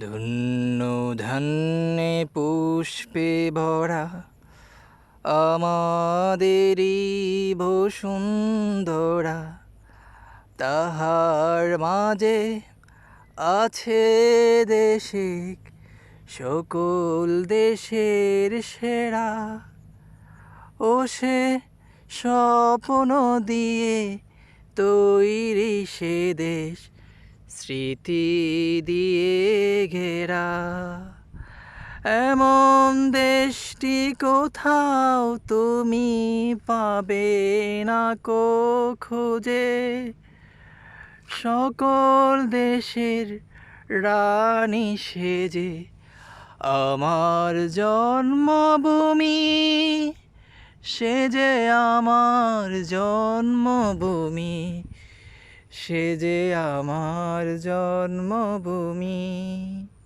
ধন্য ধান্যে পুষ্পে ভরা আমাদেরই বসুন্ধরা, তাহার মাঝে আছে দেশিক সকল দেশের সেরা। ও সে স্বপ্ন দিয়ে তৈরি সে দেশ, স্মৃতি দিয়ে ঘেরা। এমন দেশটি কোথাও তুমি পাবে না কো খুঁজে, সকল দেশের রানী সেজে আমার জন্মভূমি, সে যে আমার জন্মভূমি, সে যে আমার জন্মভূমি।